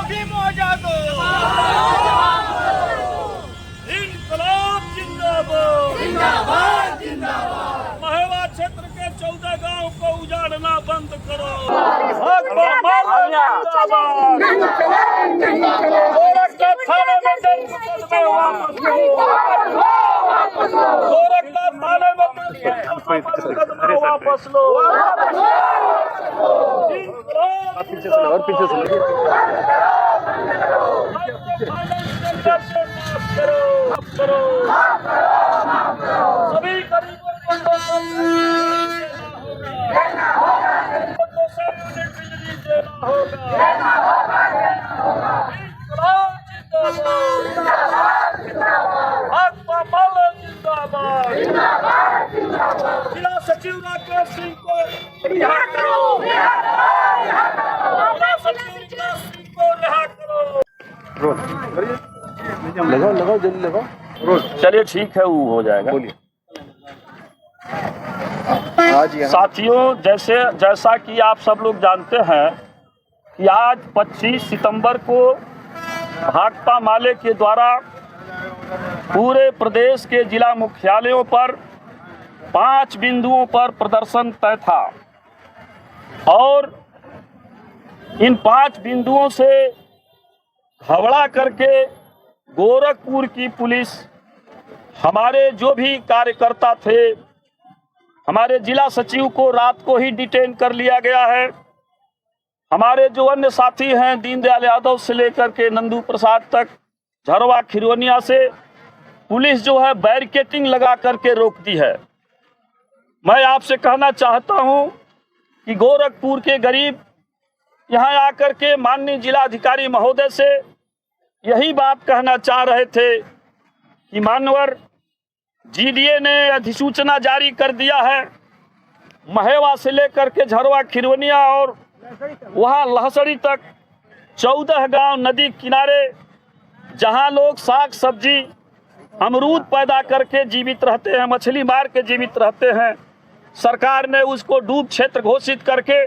भीम आजादो, इनकलाब जिंदाबाद, जिंदाबाद जिंदाबाद। महेवा क्षेत्र के 14 गांव को उजाड़ना बंद करो। गोरखपुर थाने में दर्ज मुकदमे वापस लो, गोरखपुर थाने में दर्ज मुकदमे वापस लो। पीछे से और पीछे से सभी गरीबों को 200 यूनिट बिजली देना होगा। जिला सचिव राकेश सिंह को रिहा करो, जिला सचिव राकेश सिंह को रिहा करो। लगाओ जल्दी लगाओ। चलिए ठीक है, वो हो जाएगा। साथियों, जैसा कि आप सब लोग जानते हैं कि आज 25 सितंबर को भाकपा माले के द्वारा पूरे प्रदेश के जिला मुख्यालयों पर 5 बिंदुओं पर प्रदर्शन तय था और इन 5 बिंदुओं से घबरा करके गोरखपुर की पुलिस, हमारे जो भी कार्यकर्ता थे, हमारे जिला सचिव को रात को ही डिटेन कर लिया गया है। हमारे जो अन्य साथी हैं, दीनदयाल यादव से लेकर के नंदू प्रसाद तक, झरवा खिरवनिया से पुलिस जो है बैरिकेटिंग लगा करके रोक दी है। मैं आपसे कहना चाहता हूं कि गोरखपुर के गरीब यहां आकर के माननीय जिलाधिकारी महोदय से यही बात कहना चाह रहे थे कि मान्यवर जीडीए ने अधिसूचना जारी कर दिया है। महेवा से लेकर के झरवा खिरवनिया और वहां लहसड़ी तक 14 गांव नदी किनारे जहां लोग साग सब्जी अमरूद पैदा करके जीवित रहते हैं, मछली मार के जीवित रहते हैं, सरकार ने उसको डूब क्षेत्र घोषित करके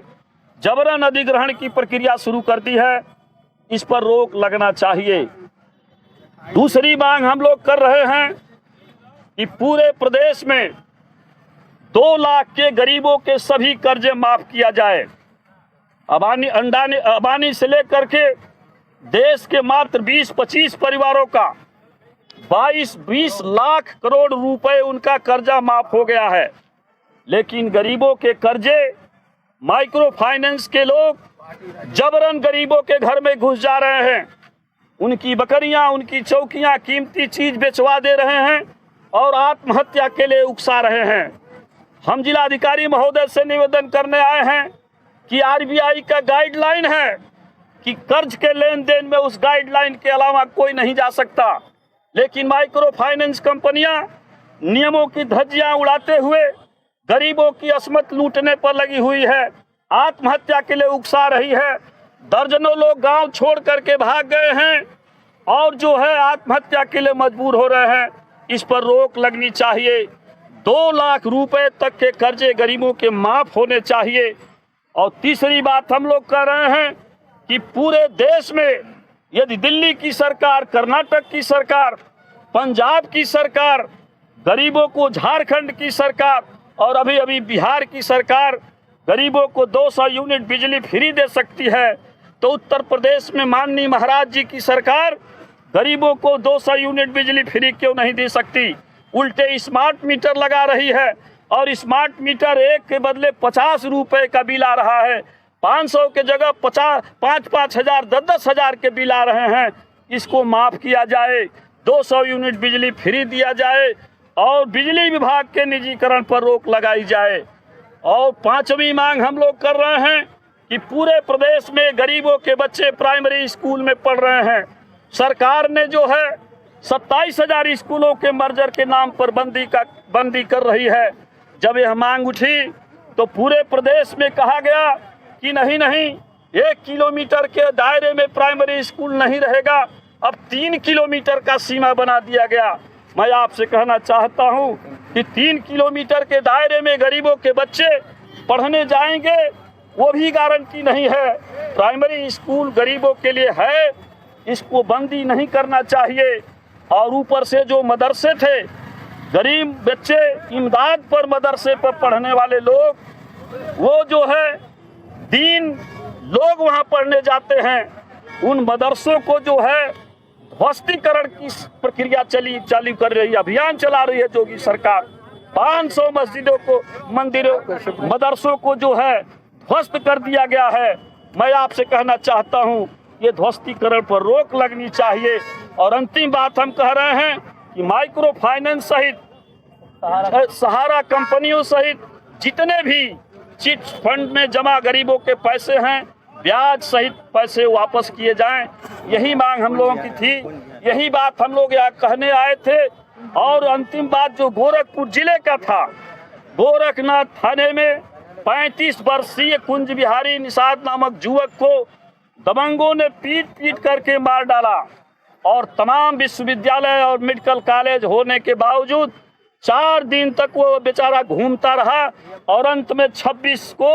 जबरन अधिग्रहण की प्रक्रिया शुरू कर दी है। इस पर रोक लगना चाहिए। दूसरी मांग हम लोग कर रहे हैं कि पूरे प्रदेश में 2 लाख के गरीबों के सभी कर्जे माफ किया जाए। अबानी से लेकर के देश के मात्र 20-25 परिवारों का 22-20 लाख करोड़ रुपए उनका कर्जा माफ हो गया है, लेकिन गरीबों के कर्जे माइक्रो फाइनेंस के लोग जबरन गरीबों के घर में घुस जा रहे हैं। उनकी बकरियां, उनकी चौकियां, कीमती चीज बेचवा दे रहे हैं और आत्महत्या के लिए उकसा रहे हैं। हम जिलाधिकारी महोदय से निवेदन करने आए हैं कि आरबीआई का गाइडलाइन है कि कर्ज के लेन देन में उस गाइडलाइन के अलावा कोई नहीं जा सकता, लेकिन माइक्रो फाइनेंस कंपनियां नियमों की धज्जियां उड़ाते हुए गरीबों की अस्मत लूटने पर लगी हुई है, आत्महत्या के लिए उकसा रही है। दर्जनों लोग गांव छोड़ करके भाग गए हैं और जो है आत्महत्या के लिए मजबूर हो रहे हैं। इस पर रोक लगनी चाहिए। 2 लाख रुपए तक के कर्जे गरीबों के माफ होने चाहिए। और तीसरी बात हम लोग कह रहे हैं कि पूरे देश में यदि दिल्ली की सरकार, कर्नाटक की सरकार, पंजाब की सरकार गरीबों को, झारखंड की सरकार और अभी अभी बिहार की सरकार गरीबों को 200 यूनिट बिजली फ्री दे सकती है, तो उत्तर प्रदेश में माननीय महाराज जी की सरकार गरीबों को 200 यूनिट बिजली फ्री क्यों नहीं दे सकती? उल्टे स्मार्ट मीटर लगा रही है और स्मार्ट मीटर एक के बदले 50 रुपए का बिल आ रहा है। 500 के जगह 5-5 हजार, 10-10 हजार के बिल आ रहे हैं। इसको माफ किया जाए, 200 यूनिट बिजली फ्री दिया जाए और बिजली विभाग के निजीकरण पर रोक लगाई जाए। और 5वीं मांग हम लोग कर रहे हैं कि पूरे प्रदेश में गरीबों के बच्चे प्राइमरी स्कूल में पढ़ रहे हैं। सरकार ने जो है 27,000 स्कूलों के मर्जर के नाम पर बंदी कर रही है। जब यह मांग उठी तो पूरे प्रदेश में कहा गया कि नहीं, 1 किलोमीटर के दायरे में प्राइमरी स्कूल नहीं रहेगा। अब 3 किलोमीटर का सीमा बना दिया गया। मैं आपसे कहना चाहता हूं कि 3 किलोमीटर के दायरे में गरीबों के बच्चे पढ़ने जाएंगे वो भी गारंटी नहीं है। प्राइमरी स्कूल गरीबों के लिए है, इसको बंदी नहीं करना चाहिए। और ऊपर से जो मदरसे थे, गरीब बच्चे इमदाद पर मदरसे पर पढ़ने वाले लोग, वो जो है दीन लोग वहाँ पढ़ने जाते हैं, उन मदरसों को जो है ध्वस्तीकरण की प्रक्रिया चालू कर रही है, अभियान चला रही है योगी सरकार। 500 मस्जिदों को, मंदिरों, मदरसों को जो है ध्वस्त कर दिया गया है। मैं आपसे कहना चाहता हूँ, ये ध्वस्तीकरण पर रोक लगनी चाहिए। और अंतिम बात हम कह रहे हैं कि माइक्रो फाइनेंस सहित, सहारा कंपनियों सहित जितने भी चिट फंड में जमा गरीबों के पैसे हैं, ब्याज सहित पैसे वापस किए जाएं। यही मांग हम लोगों की थी, यही बात हम लोग यहाँ कहने आए थे। और अंतिम बात जो गोरखपुर जिले का था, गोरखनाथ थाने में 35 वर्षीय कुंज बिहारी निषाद नामक युवक को दबंगों ने पीट करके मार डाला। और तमाम विश्वविद्यालय और मेडिकल कॉलेज होने के बावजूद 4 दिन तक वो बेचारा घूमता रहा और अंत में 26 को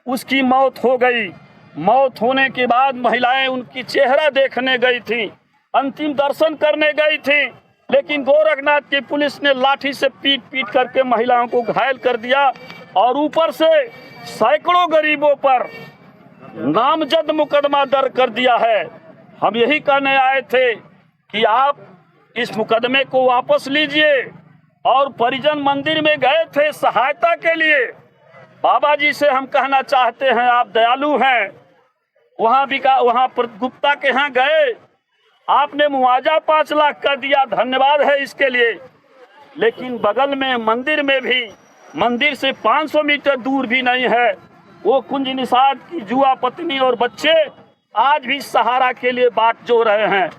उसकी मौत हो गई। मौत होने के बाद महिलाएं उनकी चेहरा देखने गई थी, अंतिम दर्शन करने गई थी, लेकिन गोरखनाथ की पुलिस ने लाठी से पीट करके महिलाओं को घायल कर दिया। और ऊपर से सैकड़ों गरीबों पर नामजद मुकदमा दर्ज कर दिया है। हम यही कहने आए थे कि आप इस मुकदमे को वापस लीजिए। और परिजन मंदिर में गए थे सहायता के लिए। बाबा जी से हम कहना चाहते हैं, आप दयालु हैं, वहाँ पर गुप्ता के यहाँ गए, आपने मुआवजा 5 लाख कर दिया, धन्यवाद है इसके लिए। लेकिन बगल में मंदिर में भी, मंदिर से 500 मीटर दूर भी नहीं है, वो कुंज निषाद की जुआ पत्नी और बच्चे आज भी सहारा के लिए बाट जो रहे हैं।